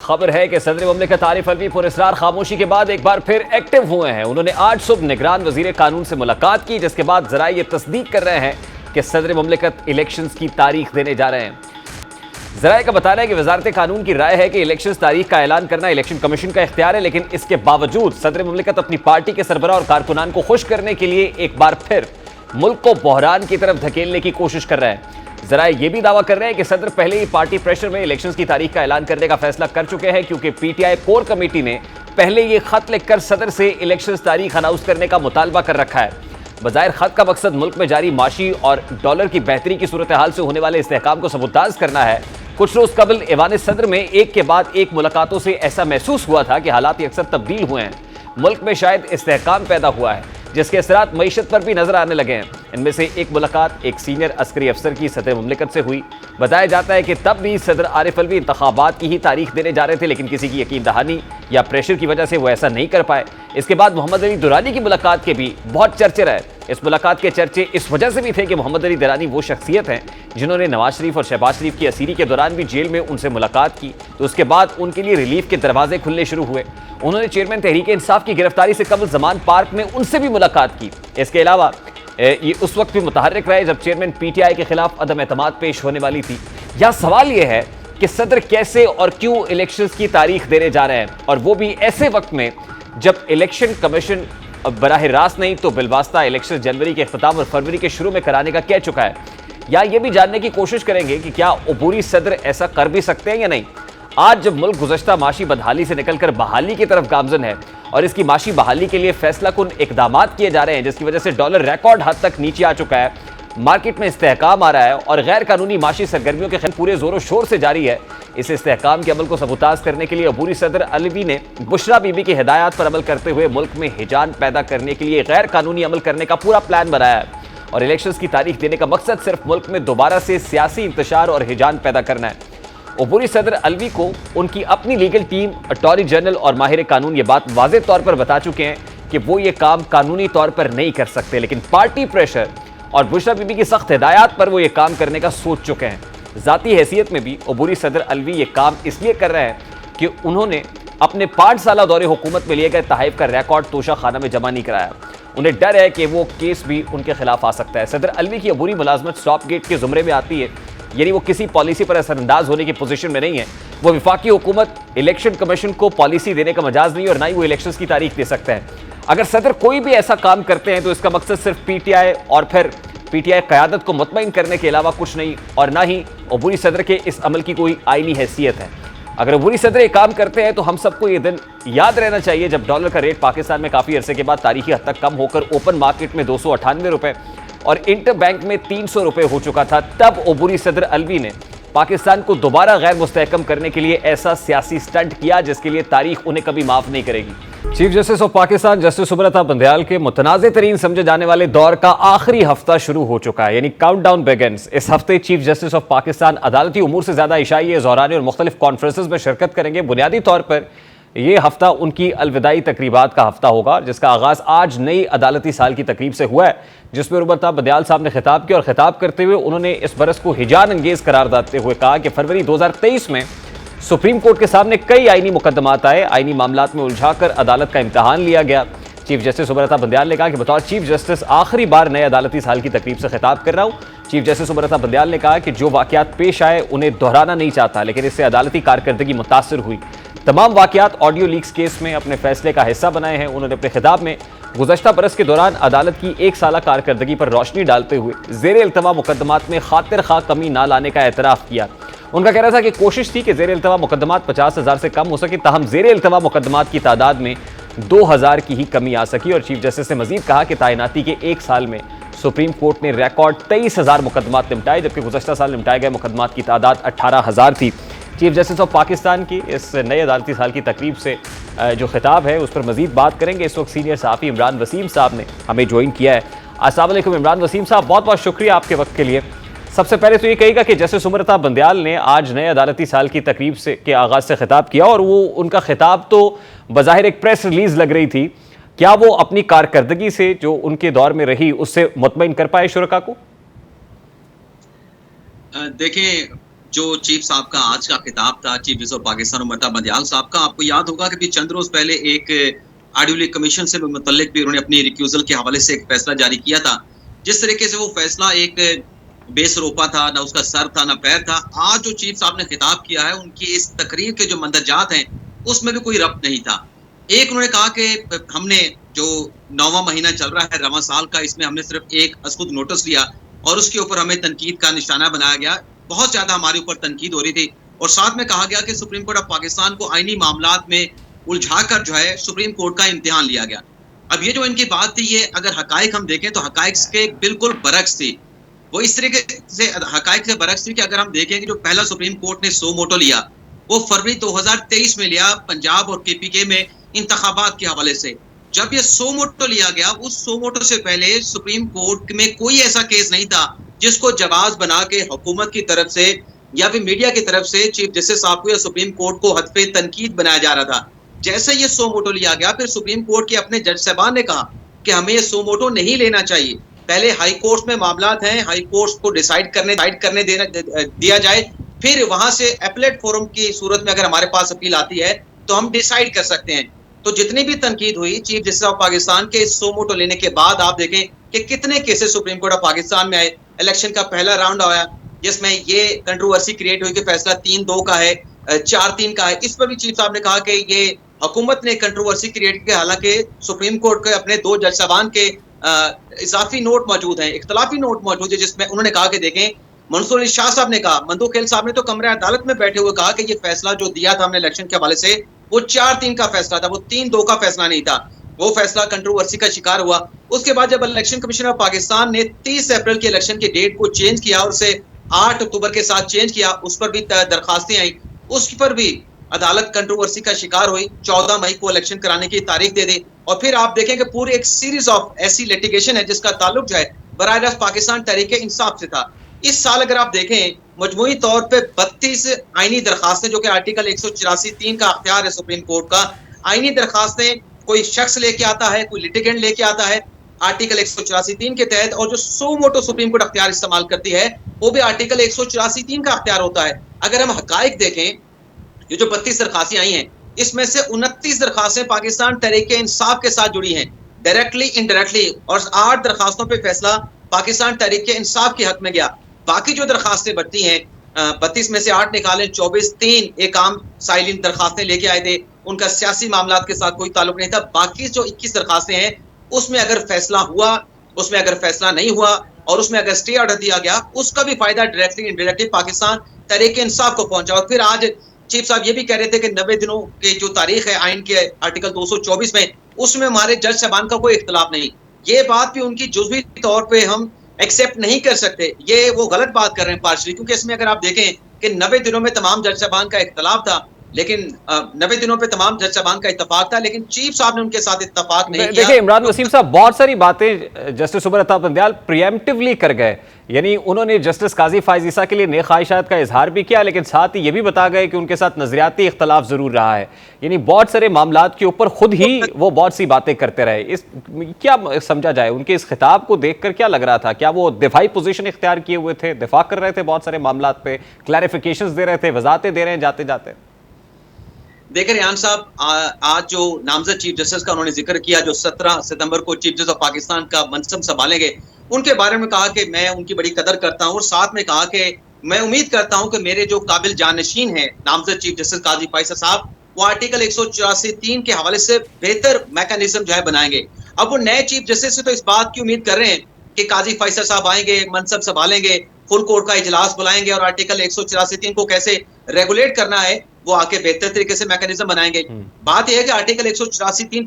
खबर है कि सदर मुमलिकत आरिफ अलवी पुरस्रार खामोशी के बाद एक बार फिर एक्टिव हुए हैं। उन्होंने आज सुबह निगरान वजीर कानून से मुलाकात की, जिसके बाद जरा ये तस्दीक कर रहे हैं कि सदर मुमलिकत इलेक्शंस की तारीख देने जा रहे हैं। जराये का बताना है कि वजारत कानून की राय है कि इलेक्शन तारीख का ऐलान करना इलेक्शन कमीशन का इख्तियार है, लेकिन इसके बावजूद सदर मुमलिकत अपनी पार्टी के सरबराह और कारकुनान को खुश करने के लिए एक बार फिर मुल्क को बहरान की तरफ धकेलने की कोशिश कर रहे हैं। जराये ये भी दावा कर रहे हैं कि सदर पहले ही पार्टी प्रेशर में इलेक्शंस की तारीख का ऐलान करने का फैसला कर चुके हैं, क्योंकि पीटीआई कोर कमेटी ने पहले ये खत लिखकर सदर से इलेक्शंस तारीख अनाउंस करने का मुतालबा कर रखा है। बज़ाहिर खत का मकसद मुल्क में जारी माशी और डॉलर की बेहतरी की सूरत हाल से होने वाले इस्तेहकाम को सबूताज करना है। कुछ रोज कबल ऐवान सदर में एक के बाद एक मुलाकातों से ऐसा महसूस हुआ था कि हालात अक्सर तब्दील हुए हैं। मुल्क में शायद इस्तेहकाम पैदा हुआ है, जिसके असरात मईशत पर भी नजर आने लगे हैं। इनमें से एक मुलाकात एक सीनियर अस्करी अफसर की सदर मुमलिकत से हुई। बताया जाता है कि तब भी सदर आरिफ अलवी इंतखाबात की ही तारीख देने जा रहे थे, लेकिन किसी की यकीन दहानी या प्रेशर की वजह से वो ऐसा नहीं कर पाए। इसके बाद मोहम्मद अली दुरानी की मुलाकात के भी बहुत चर्चे रहे। इस मुलाकात के चर्चे इस वजह से भी थे कि मोहम्मद अली दुरानी वो शख्सियत हैं जिन्होंने नवाज शरीफ और शहबाज शरीफ की असीरी के दौरान भी जेल में उनसे मुलाकात की, तो उसके बाद उनके लिए रिलीफ के दरवाजे खुलने शुरू हुए। उन्होंने चेयरमैन तहरीक इंसाफ की गिरफ्तारी से कबल जमान पार्क में उनसे भी मुलाकात की। इसके अलावा ये उस वक्त भी मुतहर्रिक रहे जब चेयरमैन पीटीआई के खिलाफ अदम एतमाद पेश होने वाली थी। यह सवाल यह है कि सदर कैसे और क्यों इलेक्शंस की तारीख देने जा रहे हैं, और वो भी ऐसे वक्त में जब इलेक्शन कमीशन बराह रास्त नहीं तो बिलवास्ता इलेक्शन जनवरी के अख्ताम और फरवरी के शुरू में कराने का कह चुका है। या ये भी जानने की कोशिश करेंगे कि क्या अबूरी सदर ऐसा कर भी सकते हैं या नहीं। आज जब मुल्क गुज़श्ता माशी बदहाली से निकलकर बहाली की तरफ गामजन है और इसकी माशी बहाली के लिए फैसला कुन इकदाम किए जा रहे हैं, जिसकी वजह से डॉलर रिकॉर्ड हद तक नीचे आ चुका है, मार्केट में इस्तेहकाम आ रहा है और गैर कानूनी माशी सरगर्मियों के खिलाफ पूरे जोरों शोर से जारी है। इस इस्तेहकाम के अमल को सबूताज करने के लिए अबूरी सदर अलवी ने बुशरा बीबी की हिदायत पर अमल करते हुए मुल्क में हिजान पैदा करने के लिए गैर कानूनी अमल करने का पूरा प्लान बनाया है। और इलेक्शंस की तारीख देने का मकसद सिर्फ मुल्क में दोबारा से सियासी इंतशार और हिजान पैदा करना है। अबूरी सदर अलवी को उनकी अपनी लीगल टीम, अटॉर्नी जनरल और माहिर कानून ये बात वाज़ेह तौर पर बता चुके हैं कि वो ये काम कानूनी तौर पर नहीं कर सकते, लेकिन पार्टी प्रेशर और बुशरा बीबी की सख्त हिदायत पर वो ये काम करने का सोच चुके हैं। ज़ाती हैसियत में भी अबूरी सदर अलवी ये काम इसलिए कर रहे हैं कि उन्होंने अपने 5 साल दौरे हुकूमत में लिए गए तहफ़ का रिकॉर्ड तोशा खाना में जमा नहीं कराया। उन्हें डर है कि वो केस भी उनके खिलाफ आ सकता है। सदर अलवी की अबूरी मुलाजमत स्टॉप गेट के जुमरे में आती है, यानी वो किसी पॉलिसी पर असरअंदाज होने की पोजीशन में नहीं है। वो वफाकी हुकूमत इलेक्शन कमीशन को पॉलिसी देने का मजाज नहीं, और ना ही वो इलेक्शंस की तारीख दे सकते हैं। अगर सदर कोई भी ऐसा काम करते हैं तो इसका मकसद सिर्फ पीटीआई और फिर पीटीआई क़यादत को मुतमईन करने के अलावा कुछ नहीं, और ना ही अबूरी सदर के इस अमल की कोई आईनी हैसियत है। अगर अबूरी सदर ये काम करते हैं तो हम सबको ये दिन याद रहना चाहिए जब डॉलर का रेट पाकिस्तान में काफ़ी अरसे के बाद तारीखी हद तक कम होकर ओपन मार्केट में 298 रुपये और इंटर बैंक में 300 रुपये हो चुका था। तब अबूरी सदर अलवी ने पाकिस्तान को दोबारा गैर मुस्तहकम करने के लिए ऐसा सियासी स्टंट किया जिसके लिए तारीख उन्हें कभी माफ़ नहीं करेगी। Chief justice of Pakistan justice Subrata Bandial के मुतनाज़े तरीन समझे जाने वाले दौर का आखिरी हफ्ता शुरू हो चुका है, यानी काउंटडाउन बिगिंस। इस हफ्ते चीफ जस्टिस ऑफ पाकिस्तान अदालती उमूर से ज़्यादा इशाई ज़ोरानी और मुख्तलिफ कॉन्फ्रेंसेस में शिरकत करेंगे। बुनियादी तौर पर यह हफ्ता उनकी अलविदाई तकरीबात का हफ्ता होगा, जिसका आगाज़ आज नई अदालती साल की तकरीब से हुआ है, जिसमें सुब्रता बंदयाल साहब ने खिताब किया। और खिताब करते हुए उन्होंने इस बरस को हिजान अंगेज़ करार देते हुए कहा कि फरवरी 2023 में सुप्रीम कोर्ट के सामने कई आईनी मुकदमात आए, आईनी मामलात में उलझाकर अदालत का इम्तहान लिया गया। चीफ जस्टिस सुब्रता बंदयाल ने कहा कि बतौर चीफ जस्टिस आखिरी बार नए अदालती साल की तकरीब से खिताब कर रहा हूँ। चीफ जस्टिस सुब्रता बंदयाल ने कहा कि जो वाक़यात पेश आए उन्हें दोहराना नहीं चाहता, लेकिन इससे अदालती कारकर्दगी मुतासर हुई। तमाम वाक़यात ऑडियो लीक्स केस में अपने फैसले का हिस्सा बनाए हैं। उन्होंने अपने खिताब में गुज़श्ता बरस के दौरान अदालत की 1 साला कारकर्दगी पर रोशनी डालते हुए ज़ेर इल्तवा मुकदमात में खातिर खा कमी ना लाने का एतराफ़ किया। उनका कहना था कि कोशिश थी कि ज़ेर इल्तवा मुकदमात 50,000 से कम हो सके, ताहम ज़ेर इल्तवा मुकदमात की तादाद में 2,000 की ही कमी आ सकी। और चीफ जस्टिस ने मजीद कहा कि तैनाती के 1 साल में सुप्रीम कोर्ट ने रिकॉर्ड 23,000 मुकदमात निपटाए, जबकि गुज़श्ता साल निपटाए गए मुकदमात की तादाद 18,000 थी। चीफ जस्टिस ऑफ पाकिस्तान की इस नए अदालती साल की तकरीब से जो खिताब है उस पर मजीद बात करेंगे। इस वक्त सीनियर सहाफ़ी इमरान वसीम साहब ने हमें ज्वाइन किया है। अस्सलाम वालेकुम इमरान वसीम साहब, बहुत बहुत शुक्रिया आपके वक्त के लिए। सबसे पहले तो ये कहेगा कि जस्टिस सुब्रता बंदयाल ने आज नए अदालती साल की तकरीब से के आगाज़ से खिताब किया, और वो उनका खिताब तो बज़ाहिर एक प्रेस रिलीज़ लग रही थी। क्या वो अपनी कारकर्दगी से जो उनके दौर में रही उससे मुतमईन कर पाए शुरका को? देखिए, जो चीफ साहब का आज का खिताब था, chief justice of Pakistan Umar Bandial साहब का, आपको याद होगा कि अभी चंद रोज पहले एक आर्डिनरी कमीशन से मुतल्लिक भी उन्होंने अपनी रिक्यूजल के हवाले से एक फैसला जारी किया था। जिस तरीके से वो फैसला एक बेसरोपा था, ना उसका सर था ना पैर था। आज जो चीफ साहब ने खिताब किया है, उनकी इस तकरीर के जो मंदरजात हैं उसमें भी कोई रब्त नहीं था। एक उन्होंने कहा कि हमने जो 9वां महीना चल रहा है रवां साल का, इसमें हमने सिर्फ एक खुद नोटिस लिया और उसके ऊपर हमें तनकीद का निशाना बनाया गया। बहुत ज्यादा हमारे ऊपर तनकीद हो रही थी और साथ में कहा गया कि सुप्रीम कोर्ट ऑफ पाकिस्तान को आईनी मामलात में उलझाकर जो है सुप्रीम कोर्ट का इम्तिहान लिया गया। अब ये जो इनकी बात थी, ये अगर हकाइक हम देखें तो हकाइक के बिल्कुल बरक्स थी। वो इस तरीके से हकाइक से बरक्स थी कि अगर हम देखें कि जो पहला सुप्रीम कोर्ट ने सो मोटो लिया वो फरवरी 2023 में लिया, पंजाब और केपीके में इंतखाबात के हवाले से। जब ये सो मोटो लिया गया, उस सो मोटो से पहले सुप्रीम कोर्ट में कोई ऐसा केस नहीं था जिसको जवाब बना के हुकूमत की तरफ से या फिर मीडिया की तरफ से चीफ जस्टिस साहब को या सुप्रीम कोर्ट को हद पे तनकीद बनाया जा रहा था। जैसे ये सो मोटो लिया गया, फिर सुप्रीम कोर्ट के अपने जज साहबान ने कहा कि हमें ये सो मोटो नहीं लेना चाहिए। पहले हाई कोर्ट में मामलात हैं, हाई कोर्ट को डिसाइड करने दिया जाए, फिर वहां से एपलेट फोरम की सूरत में अगर हमारे पास अपील आती है तो हम डिसाइड कर सकते हैं। तो जितनी भी तनकीद हुई चीफ जस्टिस ऑफ पाकिस्तान के इस सो मोटो लेने के बाद आप देखें कि कितने cases supreme court of Pakistan में आए। इलेक्शन का पहला राउंड आया जिसमें ये कंट्रोवर्सी क्रिएट हुई कि फैसला 3-2 का है, 4-3 का है। इस पर भी चीफ साहब ने कहा कि ये हुकूमत ने कंट्रोवर्सी क्रिएट किया। हालांकि सुप्रीम कोर्ट के अपने 2 जज साहबान के इजाफी नोट मौजूद हैं, इख्तलाफी नोट मौजूद है, जिसमें उन्होंने कहा कि देखें, मंसूर अली शाह साहब ने कहा, मंदू खेल साहब ने तो कमरे अदालत में बैठे हुए कहा कि ये फैसला जो दिया था हमने इलेक्शन के हवाले से वो 4-3 का फैसला था, वो 3-2 का फैसला नहीं था। वो फैसला कंट्रोवर्सी का शिकार हुआ। उसके बाद जब इलेक्शन कमीशन ऑफ पाकिस्तान ने 30 अप्रैल के इलेक्शन की डेट को चेंज किया और उसे 8 अक्टूबर के साथ चेंज किया, उस पर भी दरखास्तें आई, उस पर भी अदालत कंट्रोवर्सी का शिकार हुई। 14 मई को इलेक्शन कराने की तारीख दे दी और फिर आप देखें कि पूरी एक सीरीज ऑफ ऐसी लिटिगेशन है जिसका ताल्लुक जो है बराह रास्त पाकिस्तान तहरीक इंसाफ से था। इस साल अगर आप देखें मजमूई तौर पे 32 आईनी दरखास्तें, जो कि आर्टिकल 184(3) का अख्तियार है सुप्रीम कोर्ट का, आईनी दरखास्तें कोई शख्स लेके आता है, कोई लिटिगेंट लेके आता है आर्टिकल 184(3) के तहत, और जो सो मोटो सुप्रीम कोर्ट अख्तियार इस्तेमाल करती है वो भी आर्टिकल 184(3) का अख्तियार होता है। अगर हम हकाइक देखें, ये जो 32 दरखास्तें आई हैं, इसमें से 29 दरखास्तें पाकिस्तान तहरीक इंसाफ के साथ जुड़ी हैं, डायरेक्टली इनडायरेक्टली, और 8 दरखास्तों पर फैसला पाकिस्तान तहरीक इंसाफ के हक में गया। बाकी जो दरखास्तें बढ़ती हैं, 32 में से 8 निकालें, 24-3 एक आम साइलिन दरखास्तें लेके आए थे, उनका सियासी मामलात के साथ कोई ताल्लुक नहीं था। बाकी जो 21 दरखास्तें हैं उसमें अगर फैसला हुआ, उसमें अगर फैसला नहीं हुआ और उसमें अगर स्टे ऑर्डर दिया गया, उसका भी फायदा डायरेक्टली इनडायरेक्टली पाकिस्तान तहरीक इंसाफ को पहुंचा। और फिर आज चीफ साहब ये भी कह रहे थे कि 90 दिनों की जो तारीख है आइन के आर्टिकल 224 में, उसमें हमारे जज साहबान का कोई इख्तलाफ नहीं। ये बात भी उनकी जुज़वी तौर पर हम एक्सेप्ट नहीं कर सकते। ये वो गलत बात कर रहे हैं पार्शली, क्योंकि इसमें अगर आप देखें कि 90 दिनों में तमाम जज साहबान का इख्तलाफ था, लेकिन 90 दिनों पे तमाम जज साहबान का इत्तफाक था, लेकिन चीफ साहब ने उनके साथ इत्तफाक नहीं किया। देखिए इमरान वसीम साहब बहुत सारी बातें जस्टिस उमर अता बंदयाल प्रिएम्प्टिवली कर गए, यानी उन्होंने जस्टिस काजी फायज ईसा के लिए नेक ख्वाहिशात का इजहार भी किया, लेकिन साथ ही ये भी बता गए कि उनके साथ नजरियाती इख्तलाफ जरूर रहा है, यानी बहुत सारे मामलात के ऊपर खुद ही वो बहुत सी बातें करते रहे। इस क्या समझा जाए, उनके इस खिताब को देखकर क्या लग रहा था? क्या वो दिफाई पोजीशन इख्तियार किए हुए थे, दिफा कर रहे थे बहुत सारे मामलात पे, क्लैरिफिकेशंस दे रहे थे, वजाहतें दे रहे हैं जाते जाते? देखिए रियान साहब, आज जो नामजद चीफ जस्टिस का उन्होंने जिक्र किया, जो 17 सितंबर को चीफ जस्टिस ऑफ पाकिस्तान का मनसब संभालेंगे, उनके बारे में कहा कि मैं उनकी बड़ी कदर करता हूं और साथ में कहा कि मैं उम्मीद करता हूं कि मेरे जो काबिल जानशीन है नामजद चीफ जस्टिस काजी फायज साहब, वो आर्टिकल 184(3) के हवाले से बेहतर मैकेनिज्म जो है बनाएंगे। अब वो नए चीफ जस्टिस से तो इस बात की उम्मीद कर रहे हैं कि काजी फायज साहब आएंगे, मनसब संभालेंगे, फुल कोर्ट का इजलास बुलाएंगे और आर्टिकल 184(3) को कैसे रेगुलेट करना है वो आके बेहतर तरीके से मैकेनिज्म बनाएंगे। बात यह है कि आर्टिकल 184(3)